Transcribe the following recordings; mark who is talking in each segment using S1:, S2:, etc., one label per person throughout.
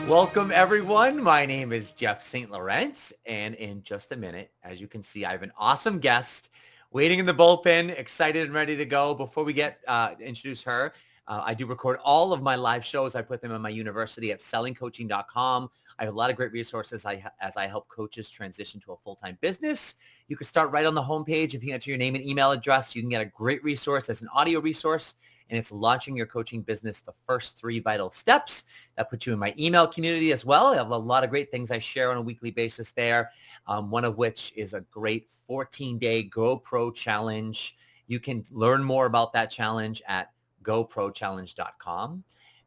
S1: Welcome, everyone. My name is Jeff St Laurent, and in just a minute, as you can see, I have an awesome guest waiting in the bullpen, excited and ready to go. Before we get introduce her, I do record all of my live shows. I put them on my university at sellingcoaching.com. I have a lot of great resources as I help coaches transition to a full-time business. You can start right on the homepage. If you enter your name and email address, you can get a great resource as an audio resource, and it's launching your coaching business, the first 3 vital steps. That puts you in my email community as well. I have a lot of great things I share on a weekly basis there, one of which is a great 14-day GoPro challenge. You can learn more about that challenge at GoProChallenge.com.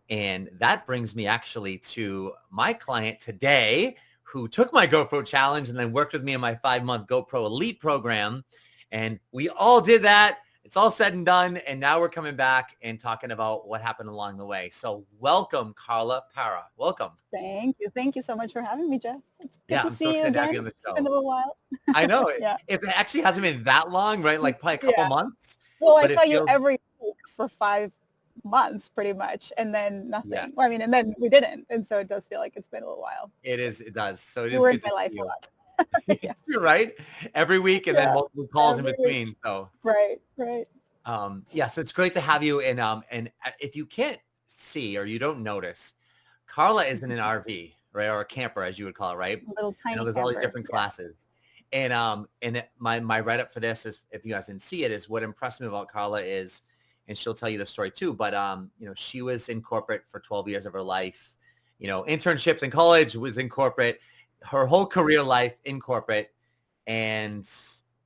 S1: And that brings me actually to my client today who took my GoPro challenge and then worked with me in my 5-month GoProElite program. And we all did that. It's all said and done. And now we're coming back and talking about what happened along the way. So welcome, Karla Parra. Welcome.
S2: Thank you. Thank you so much for having me, Jeff. It's good to
S1: I'm
S2: see
S1: so
S2: you
S1: excited to have
S2: again.
S1: you on the show.
S2: It's been a little while.
S1: I know.
S2: Yeah.
S1: It actually hasn't been that long, right? Like probably a couple months.
S2: Well, I saw you every week for 5 months pretty much, and then nothing.
S1: Yes.
S2: Well, I mean, and then we didn't. And so it does feel like it's been a little while.
S1: It does. So it
S2: you
S1: is
S2: were
S1: good
S2: in my
S1: to
S2: life
S1: see
S2: a
S1: you.
S2: lot.
S1: Yeah. You're right. Every week and then multiple calls in between. So
S2: Right.
S1: so it's great to have you. And if you can't see or you don't notice, Karla is in an RV, right? Or a camper, as you would call it, right?
S2: A little tiny
S1: There's all these
S2: camper.
S1: different classes. And my write-up for this is, if you guys didn't see it, is what impressed me about Karla is, and she'll tell you the story too, but she was in corporate for 12 years of her life, internships in college, was in corporate, her whole career life in corporate, and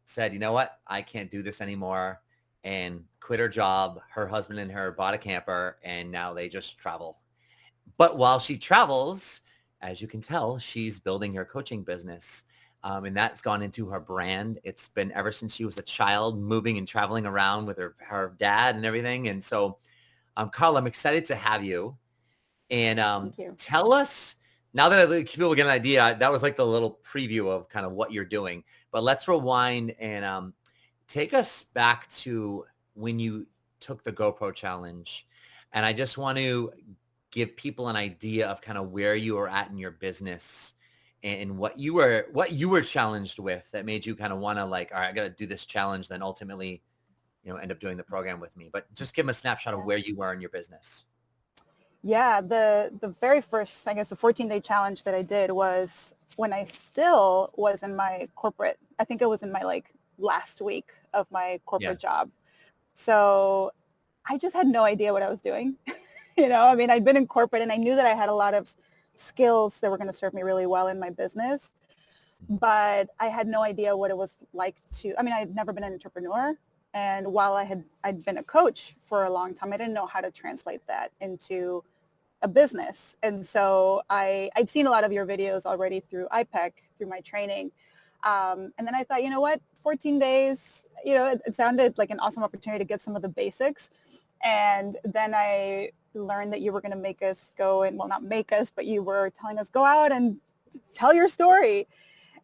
S1: said, you know what, I can't do this anymore, and quit her job. Her husband and her bought a camper, and now they just travel. But while she travels, as you can tell, she's building her coaching business. And that's gone into her brand. It's been ever since she was a child, moving and traveling around with her dad and everything. And so, Karla, I'm excited to have you. And
S2: Thank you.
S1: Tell us, now that people get an idea, that was like the little preview of kind of what you're doing. But let's rewind and take us back to when you took the GoPro challenge. And I just want to give people an idea of kind of where you are at in your business and what you were challenged with that made you kind of want to like, all right, I got to do this challenge, then ultimately, end up doing the program with me. But just give them a snapshot of where you were in your business.
S2: Yeah, the very first, I guess, the 14-day challenge that I did was when I still was in my corporate. I think it was in my last week of my corporate job. So I just had no idea what I was doing. I mean, I'd been in corporate and I knew that I had a lot of skills that were going to serve me really well in my business, but I had no idea what it was like I'd never been an entrepreneur. And while I'd been a coach for a long time, I didn't know how to translate that into a business. And so I'd seen a lot of your videos already through IPEC, through my training. And then I thought, you know what, 14 days, it sounded like an awesome opportunity to get some of the basics. And then I learned that you were going to make us go and, well, not make us, but you were telling us go out and tell your story.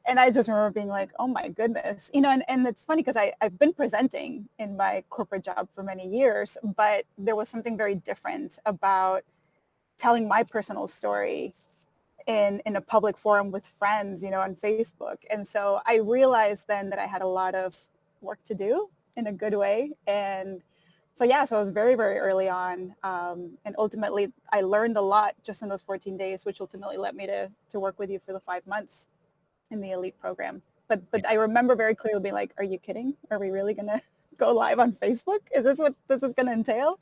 S2: And I just remember being like, oh my goodness, and it's funny because I've been presenting in my corporate job for many years, but there was something very different about telling my personal story in a public forum with friends, on Facebook. And so I realized then that I had a lot of work to do in a good way. And so I was very, very early on. And ultimately, I learned a lot just in those 14 days, which ultimately led me to work with you for the 5 months in the Elite program. But I remember very clearly being like, are you kidding? Are we really going to go live on Facebook? Is this what this is going to entail?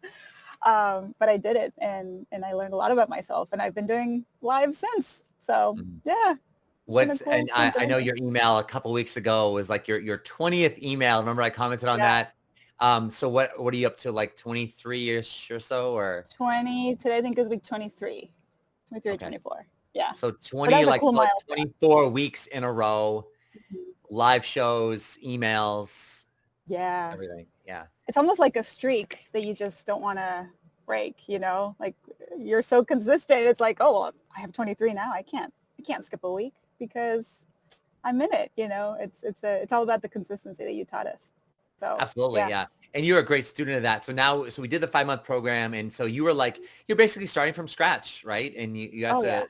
S2: But I did it, and I learned a lot about myself, and I've been doing live since. So, yeah.
S1: I know your email a couple weeks ago was like your 20th email. Remember I commented on that? So what are you up to, like 23-ish or so, or
S2: 20 today? I think is week 23, 23 or 24. Yeah.
S1: So 24 weeks in a row, live shows, emails, everything. Yeah.
S2: It's almost like a streak that you just don't want to break, like you're so consistent. It's like, oh, well, I have 23 now. I can't skip a week because I'm in it. It's all about the consistency that you taught us. So
S1: absolutely. Yeah. And you're a great student of that. So now, so we did the 5-month program. And so you were like, you're basically starting from scratch, right? And you had
S2: Oh yeah,
S1: to,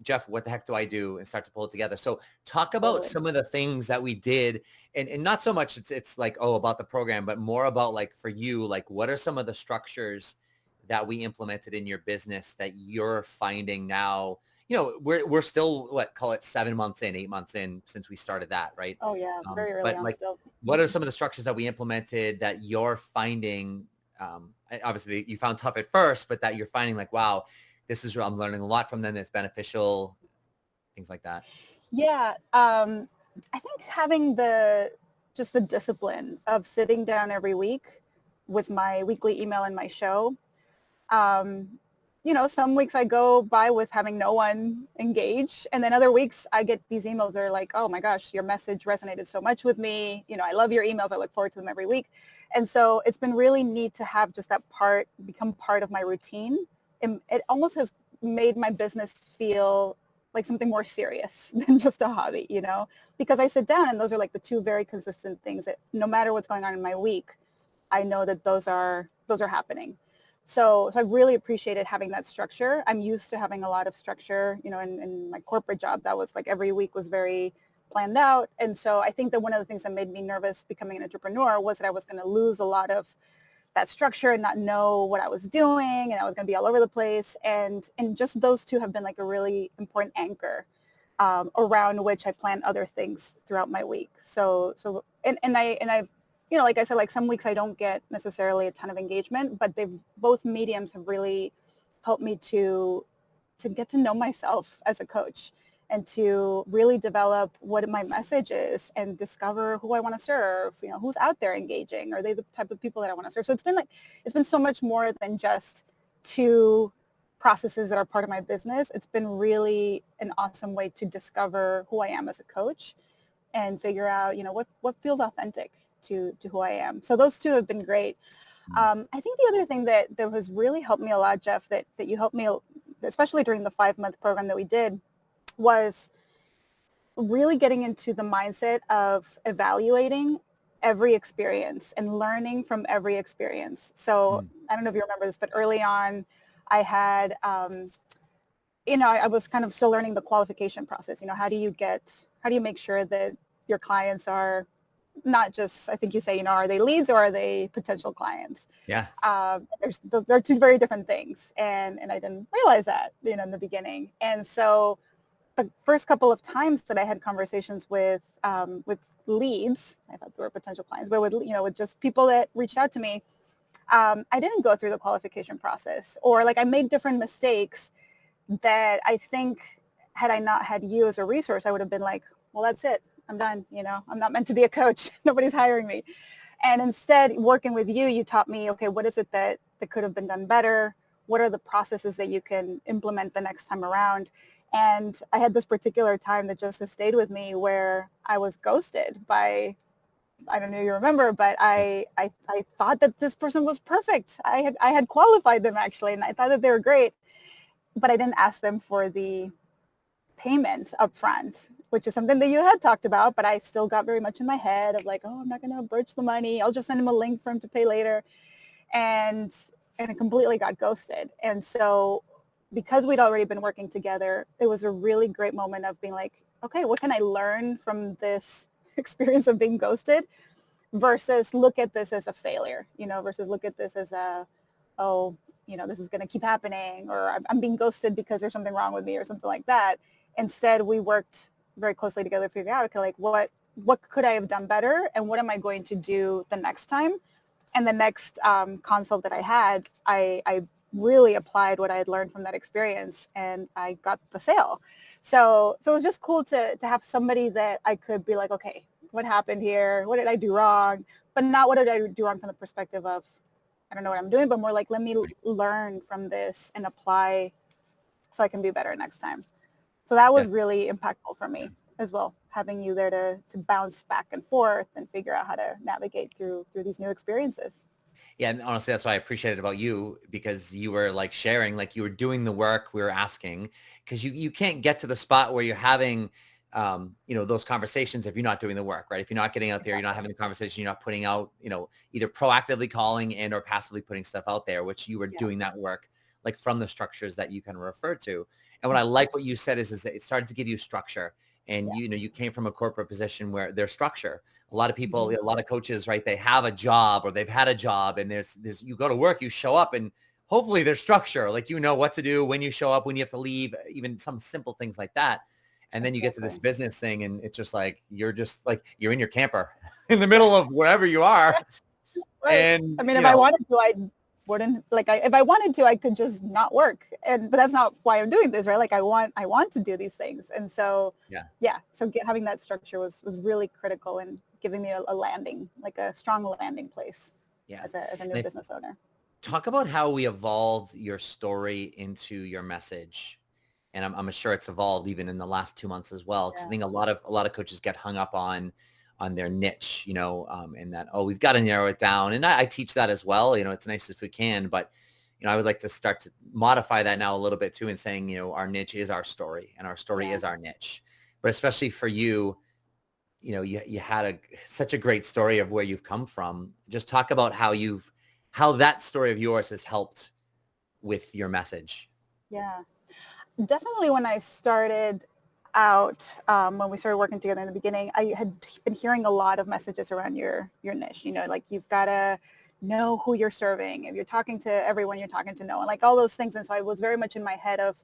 S1: Jeff, what the heck do I do? And start to pull it together. So talk about
S2: totally.
S1: some of the things that we did, and not so much it's like, oh, about the program, but more about like for you, like what are some of the structures that we implemented in your business that you're finding now? We're still call it 7 months in, 8 months in since we started that, right?
S2: Oh yeah, very early
S1: But
S2: on
S1: like,
S2: still.
S1: what are some of the structures that we implemented that you're finding, obviously you found tough at first, but that you're finding like, wow, this is, I'm learning a lot from them. It's beneficial, things like that.
S2: Yeah, I think having just the discipline of sitting down every week with my weekly email and my show. Um, some weeks I go by with having no one engage, and then other weeks I get these emails that are like, "Oh my gosh, your message resonated so much with me. I love your emails. I look forward to them every week." And so it's been really neat to have just that part become part of my routine. And it almost has made my business feel like something more serious than just a hobby, because I sit down and those are like the two very consistent things that no matter what's going on in my week, I know that those are happening. So I really appreciated having that structure. I'm used to having a lot of structure, in my corporate job. That was like every week was very planned out. And so I think that one of the things that made me nervous becoming an entrepreneur was that I was going to lose a lot of that structure and not know what I was doing, and I was going to be all over the place. And just those two have been like a really important anchor around which I plan other things throughout my week. I've like I said, like some weeks I don't get necessarily a ton of engagement, but both mediums have really helped me to get to know myself as a coach and to really develop what my message is and discover who I want to serve, who's out there engaging. Are they the type of people that I want to serve? So it's been so much more than just two processes that are part of my business. It's been really an awesome way to discover who I am as a coach and figure out, what feels authentic to who I am. So those two have been great. I think the other thing that has really helped me a lot, Jeff, that you helped me, especially during the 5-month program that we did, was really getting into the mindset of evaluating every experience and learning from every experience. So I don't know if you remember this, but early on I had, I was kind of still learning the qualification process. How do you make sure that your clients are not just, I think you say, are they leads or are they potential clients?
S1: Yeah.
S2: They're two very different things. And I didn't realize that, in the beginning. And so the first couple of times that I had conversations with leads, I thought they were potential clients, but with just people that reached out to me, I didn't go through the qualification process, or like I made different mistakes that I think had I not had you as a resource, I would have been like, well, that's it. I'm done. I'm not meant to be a coach. Nobody's hiring me. And instead, working with you, you taught me, okay, what is it that could have been done better? What are the processes that you can implement the next time around? And I had this particular time that just has stayed with me where I was ghosted by, I don't know if you remember, but I thought that this person was perfect. I had qualified them actually, and I thought that they were great, but I didn't ask them for the payment up front, which is something that you had talked about, but I still got very much in my head of like, oh, I'm not going to broach the money. I'll just send him a link for him to pay later. And it completely got ghosted. And so because we'd already been working together, it was a really great moment of being like, okay, what can I learn from this experience of being ghosted versus look at this as a failure, versus look at this as this is going to keep happening, or I'm being ghosted because there's something wrong with me or something like that. Instead, we worked very closely together to figure out, okay, like what could I have done better, and what am I going to do the next time? And the next consult that I had, I really applied what I had learned from that experience, and I got the sale. So it was just cool to have somebody that I could be like, okay, what happened here? What did I do wrong? But not what did I do wrong from the perspective of, I don't know what I'm doing, but more like, let me learn from this and apply so I can be better next time. So that was really impactful for me as well, having you there to bounce back and forth and figure out how to navigate through these new experiences.
S1: Yeah. And honestly, that's what I appreciated about you, because you were like sharing, like you were doing the work we were asking, because you can't get to the spot where you're having those conversations if you're not doing the work, right? If you're not getting out there, you're not having the conversation, you're not putting out, either proactively calling and or passively putting stuff out there, which you were
S2: Yeah.
S1: doing that work like from the structures that you kind of refer to. And what I like what you said is that it started to give you structure. And
S2: Yeah.
S1: you came from a corporate position where there's structure. A lot of people,
S2: Mhm.
S1: a lot of coaches, right? They have a job or they've had a job, and there's you go to work, you show up, and hopefully there's structure. Like what to do when you show up, when you have to leave, even some simple things like that. And then you get to this
S2: Exactly.
S1: business thing, and it's just like you're in your camper in the middle of wherever you are.
S2: Right.
S1: And
S2: I mean, if I wanted to, I wouldn't if I wanted to, I could just not work. But that's not why I'm doing this, right? Like I want to do these things. And so,
S1: yeah,
S2: yeah. So having that structure was really critical in giving me a landing, like a strong landing place
S1: yeah.
S2: as a new
S1: And
S2: business owner.
S1: talk about how we evolved your story into your message. And I'm sure it's evolved even in the last 2 months as well. Because I
S2: Yeah.
S1: think a lot of coaches get hung up on their niche, and that, we've got to narrow it down. And I teach that as well. It's nice if we can, but I would like to start to modify that now a little bit too, and saying, our niche is our story, and our story
S2: Yeah.
S1: is our niche. But especially for you, you had such a great story of where you've come from. Just talk about how that story of yours has helped with your message.
S2: Yeah. Definitely when I started out, when we started working together in the beginning, I had been hearing a lot of messages around your niche, like you've got to know who you're serving. If you're talking to everyone, you're talking to no one, like all those things. And so I was very much in my head of,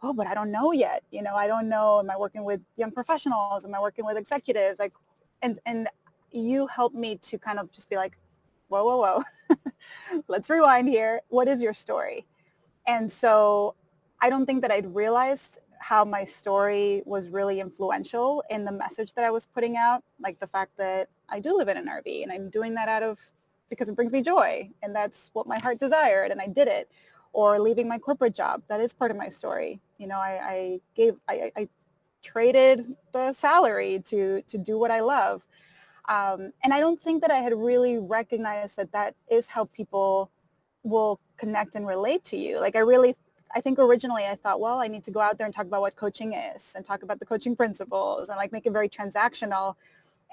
S2: oh, but I don't know yet. I don't know. Am I working with young professionals? Am I working with executives? Like, and you helped me to kind of just be like, whoa, whoa, whoa, let's rewind here. What is your story? And so I don't think that I'd realized how my story was really influential in the message that I was putting out, like the fact that I do live in an RV and I'm doing that because it brings me joy and that's what my heart desired and I did it. Or leaving my corporate job, that is part of my story. I traded the salary to do what I love. And I don't think that I had really recognized that is how people will connect and relate to you. I think originally I thought, well, I need to go out there and talk about what coaching is and talk about the coaching principles and like make it very transactional.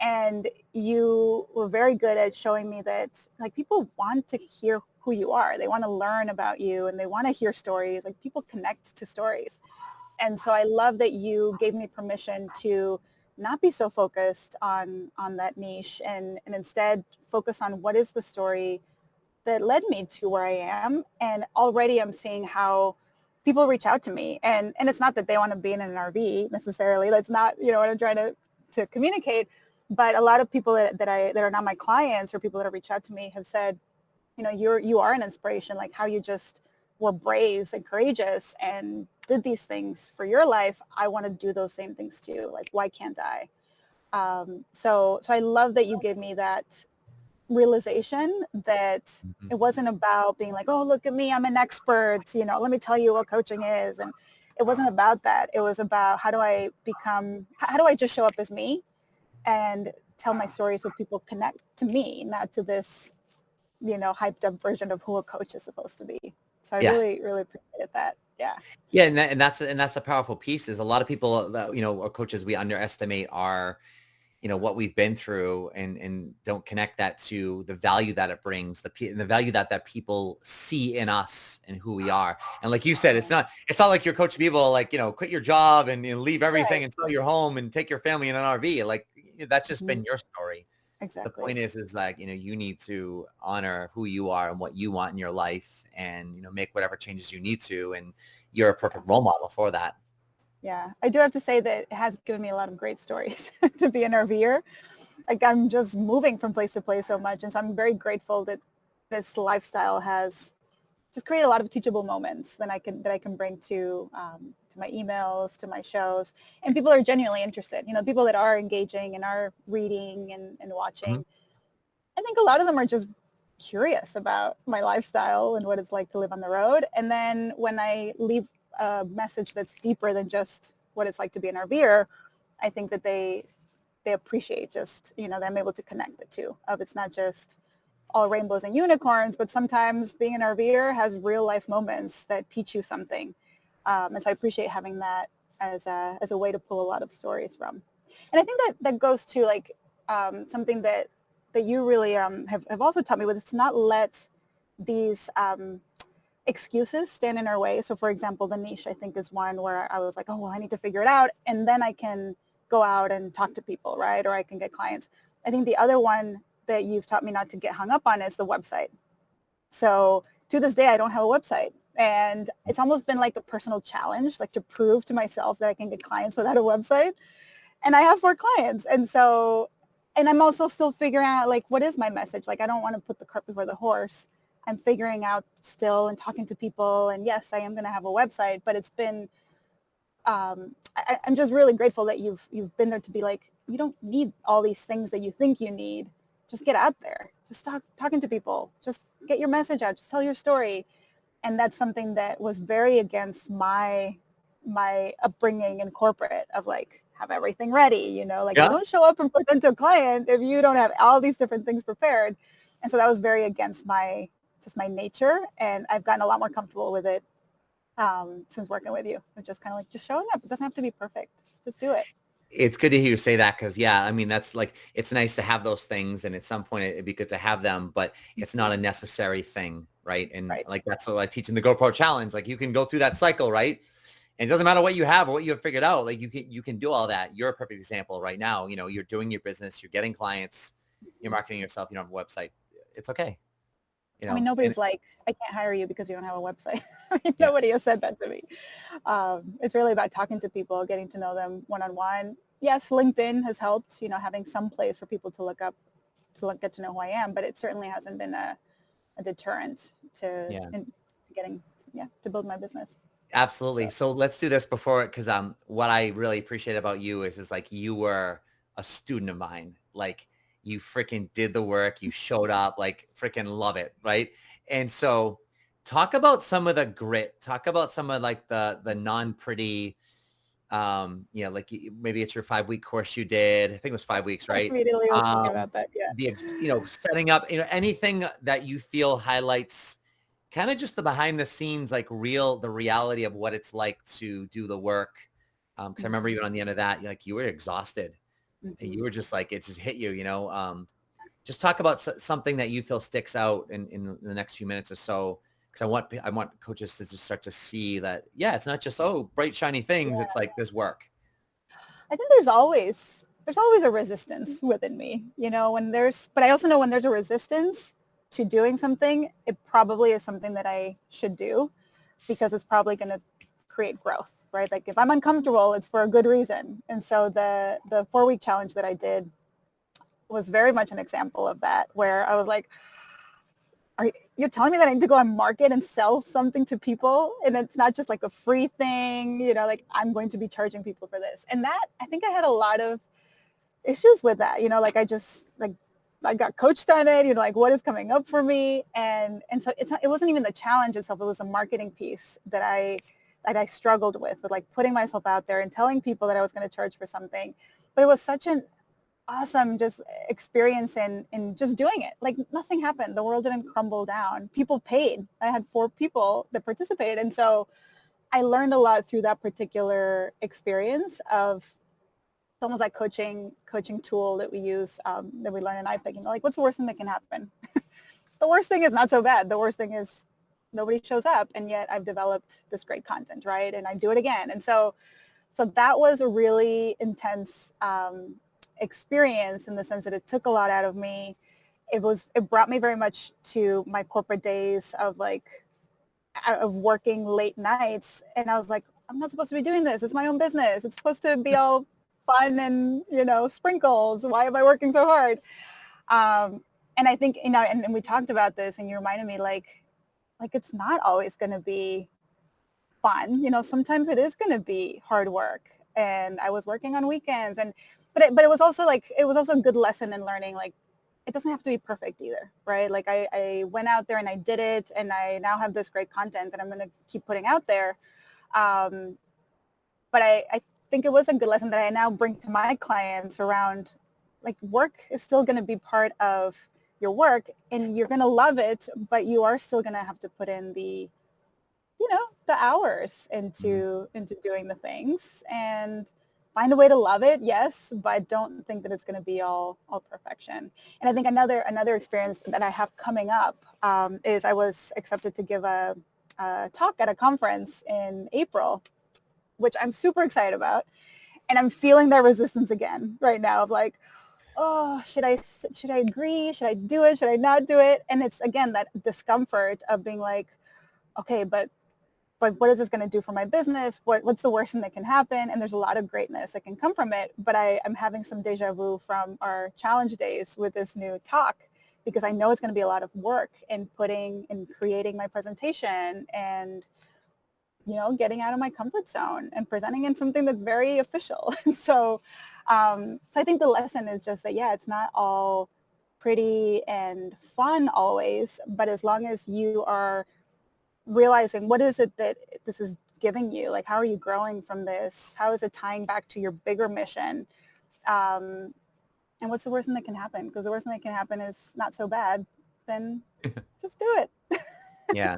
S2: And you were very good at showing me that like people want to hear who you are. They want to learn about you and they want to hear stories. Like people connect to stories. And so I love that you gave me permission to not be so focused on that niche and instead focus on what is the story that led me to where I am. And already I'm seeing how people reach out to me. And it's not that they want to be in an RV necessarily. That's not, what I'm trying to communicate. But a lot of people that are not my clients or people that have reached out to me have said, you are an inspiration, like how you just were brave and courageous and did these things for your life. I want to do those same things too. Like, why can't I? So I love that you gave me that realization that
S1: Mhm.
S2: it wasn't about being like, oh, look at me, I'm an expert, let me tell you what coaching is. And it wasn't about that. It was about how do I just show up as me and tell my story so people connect to me, not to this, hyped up version of who a coach is supposed to be. So I
S1: Yeah.
S2: really, really appreciated that. Yeah.
S1: Yeah. And that's a powerful piece is a lot of people that, are coaches, we underestimate our, what we've been through and don't connect that to the value that it brings, the value that people see in us and who we are. And like you said, it's not like you're coaching people like, quit your job and leave everything
S2: Right.
S1: and sell your home and take your family in an RV. Like that's just
S2: Mhm.
S1: been your story. The
S2: Exactly.
S1: point is like, you need to honor who you are and what you want in your life and, make whatever changes you need to. And you're a
S2: Yeah.
S1: perfect role model for that.
S2: Yeah. I do have to say that it has given me a lot of great stories to be an RVer. Like I'm just moving from place to place so much. And so I'm very grateful that this lifestyle has just created a lot of teachable moments that I can bring to my emails, to my shows. And people are genuinely interested. People that are engaging and are reading and
S1: Mhm.
S2: watching. I think a lot of them are just curious about my lifestyle and what it's like to live on the road. And then when I leave a message that's deeper than just what it's like to be an RVer, I think that they appreciate just, that I'm able to connect the two of it's not just all rainbows and unicorns, but sometimes being an RVer has real life moments that teach you something. And so I appreciate having that as a way to pull a lot of stories from. And I think that goes to like something that you really have also taught me with, it's not let these excuses stand in our way. So for example, the niche, I think, is one where I was like, oh, well, I need to figure it out, and then I can go out and talk to people, right? Or I can get clients. I think the other one that you've taught me not to get hung up on is the website. So to this day, I don't have a website. And it's almost been like a personal challenge, like to prove to myself that I can get clients without a website. And I have 4 clients. And so, and I'm also still figuring out, like, what is my message? Like, I don't want to put the cart before the horse. I'm figuring out still and talking to people. And yes, I am going to have a website, but it's been, I'm just really grateful that you've been there to be like, you don't need all these things that you think you need. Just get out there. Just talking to people. Just get your message out. Just tell your story. And that's something that was very against my upbringing in corporate of like, have everything ready, you know, like you don't show up and present to a client if you don't have all these different things prepared. And so that was very against my nature. And I've gotten a lot more comfortable with it since working with you. It's just kind of like just showing up. It doesn't have to be perfect. Just do it.
S1: It's good to hear you say that because, yeah, I mean, that's like, it's nice to have those things. And at some point it'd be good to have them, but it's not a necessary thing. Right. And like, that's what I teach in the GoPro challenge. Like you can go through that cycle, right? And it doesn't matter what you have or what you have figured out. Like you can do all that. You're a perfect example right now. You know, you're doing your business, you're getting clients, you're marketing yourself, you don't have a website. It's okay. You know,
S2: I mean, nobody's like, I can't hire you because you don't have a website. I mean, nobody has said that to me. It's really about talking to people, getting to know them one-on-one. Yes, LinkedIn has helped, you know, having some place for people to look up, to get to know who I am, but it certainly hasn't been a deterrent to to build my business.
S1: Absolutely. So let's do this before, because what I really appreciate about you is like you were a student of mine. Like you freaking did the work, you showed up, like freaking love it, right? And so talk about some of the grit, talk about some of like the non-pretty, you know, like maybe it's your 5-week course you did. I think it was 5 weeks, right?
S2: Immediately was thinking about that. Yeah.
S1: You know, setting up, you know, anything that you feel highlights kind of just the behind the scenes, like the reality of what it's like to do the work. Cause I remember even on the end of that, like you were exhausted and you were just like, it just hit you, you know, just talk about something that you feel sticks out in the next few minutes or so. Cause I want coaches to just start to see that, yeah, it's not just, oh, bright, shiny things. It's like this work.
S2: I think there's always a resistance within me, you know, but I also know when there's a resistance to doing something, it probably is something that I should do because it's probably going to create growth, right? Like if I'm uncomfortable, it's for a good reason. And so the 4-week challenge that I did was very much an example of that, where I was like, you're telling me that I need to go and market and sell something to people, and it's not just like a free thing, you know, like I'm going to be charging people for this. And that, I think I had a lot of issues with that, you know, like I got coached on it, you know, like what is coming up for me. And so it wasn't even the challenge itself. It was the marketing piece that I struggled with like putting myself out there and telling people that I was going to charge for something. But it was such an awesome just experience in just doing it. Like nothing happened. The world didn't crumble down. People paid. I had 4 people that participated. And so I learned a lot through that particular experience of almost like coaching tool that we use, that we learn in IPIC. You know, like what's the worst thing that can happen? The worst thing is not so bad. The worst thing is nobody shows up, and yet I've developed this great content, right? And I do it again. And so that was a really intense experience in the sense that it took a lot out of me. It brought me very much to my corporate days of working late nights. And I was like, I'm not supposed to be doing this. It's my own business. It's supposed to be all fun and, you know, sprinkles. Why am I working so hard? And I think, you know, and we talked about this and you reminded me like it's not always going to be fun. You know, sometimes it is going to be hard work. And I was working on weekends but it was also a good lesson in learning, like, it doesn't have to be perfect either, right? Like I went out there and I did it, and I now have this great content that I'm going to keep putting out there. But I think it was a good lesson that I now bring to my clients around, like, work is still going to be part of your work and you're going to love it, but you are still going to have to put in the the hours
S1: Mhm.
S2: into doing the things and find a way to love it, yes, but don't think that it's going to be all perfection. And I think another experience that I have coming up is I was accepted to give a talk at a conference in April, which I'm super excited about. And I'm feeling that resistance again right now of like, oh, should I agree? Should I do it? Should I not do it? And it's again that discomfort of being like, okay, but what is this going to do for my business? What's the worst thing that can happen? And there's a lot of greatness that can come from it. But I'm having some deja vu from our challenge days with this new talk because I know it's going to be a lot of work in putting and creating my presentation and getting out of my comfort zone and presenting in something that's very official. So I think the lesson is just that, yeah, it's not all pretty and fun always, but as long as you are realizing what is it that this is giving you, like how are you growing from this? How is it tying back to your bigger mission? And what's the worst thing that can happen? Because the worst thing that can happen is not so bad. Then just do it.
S1: Yeah.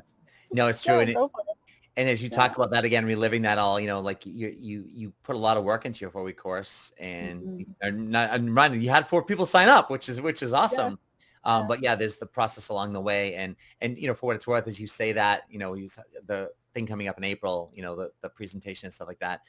S1: No, it's true.
S2: Yeah, go for it.
S1: And as you
S2: Yeah.
S1: talk about that again, reliving that all, like you put a lot of work into your 4-week course, and
S2: Mhm.
S1: I'm reminded you had 4 people sign up, which is
S2: Yeah.
S1: awesome.
S2: Yeah.
S1: But yeah, there's the process along the way, and for what it's worth, as you say that, the thing coming up in April, the presentation and stuff like that.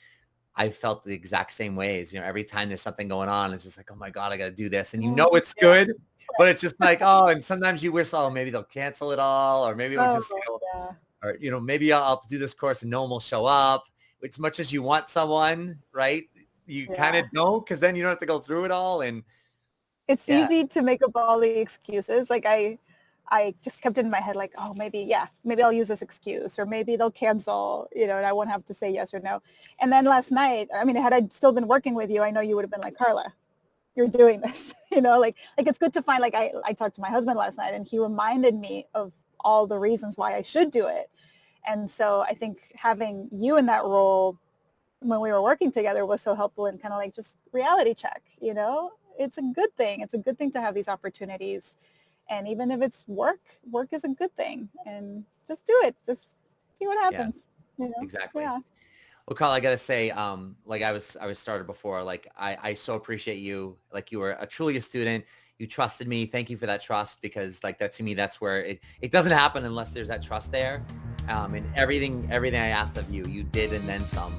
S1: I felt the exact same ways. Every time there's something going on, it's just like, oh my God, I got to do this, and it's
S2: Yeah.
S1: good, but it's just like, oh, and sometimes you wish, oh, maybe they'll cancel it all, or maybe it'll
S2: Oh,
S1: just,
S2: yeah.
S1: or maybe I'll do this course and no one will show up. As much as you want someone, right? You kind of
S2: Yeah.
S1: don't, because then you don't have to go through it all. And
S2: It's
S1: yeah,
S2: easy to make up all the excuses. Like I just kept it in my head like, oh, maybe I'll use this excuse or maybe they'll cancel, and I won't have to say yes or no. And then last night, I mean, had I still been working with you, I know you would have been like, Karla, you're doing this, like it's good to find, like I talked to my husband last night and he reminded me of all the reasons why I should do it. And so I think having you in that role when we were working together was so helpful and kind of like just reality check, it's a good thing. It's a good thing to have these opportunities. And even if it's work is a good thing. And just do it. Just see what
S1: yeah,
S2: happens,
S1: exactly.
S2: Yeah.
S1: Well, Carl, I gotta say, like I was started before. Like I so appreciate you. Like you were truly a student. You trusted me. Thank you for that trust, because like that, to me, that's where it doesn't happen unless there's that trust there. And everything I asked of you, you did, and then some.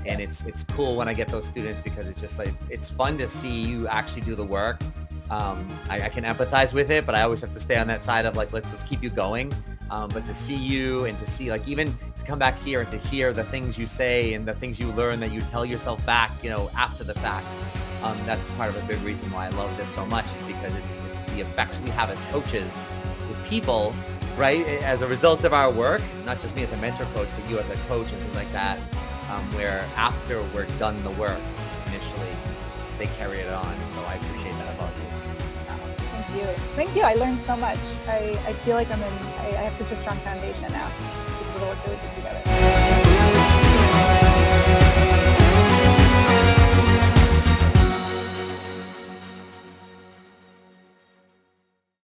S1: And it's cool when I get those students, because it's just like, it's fun to see you actually do the work. I can empathize with it, but I always have to stay on that side of like, let's keep you going. But to see you and to see, like, even to come back here and to hear the things you say and the things you learn that you tell yourself back, after the fact. That's part of a big reason why I love this so much, is because it's the effects we have as coaches with people, right? As a result of our work, not just me as a mentor coach, but you as a coach and things like that, where after we're done the work initially, they carry it on. So I appreciate that about you.
S2: Thank you. Thank you. I learned so much. I feel like I have such a strong foundation now because of the work that we did together.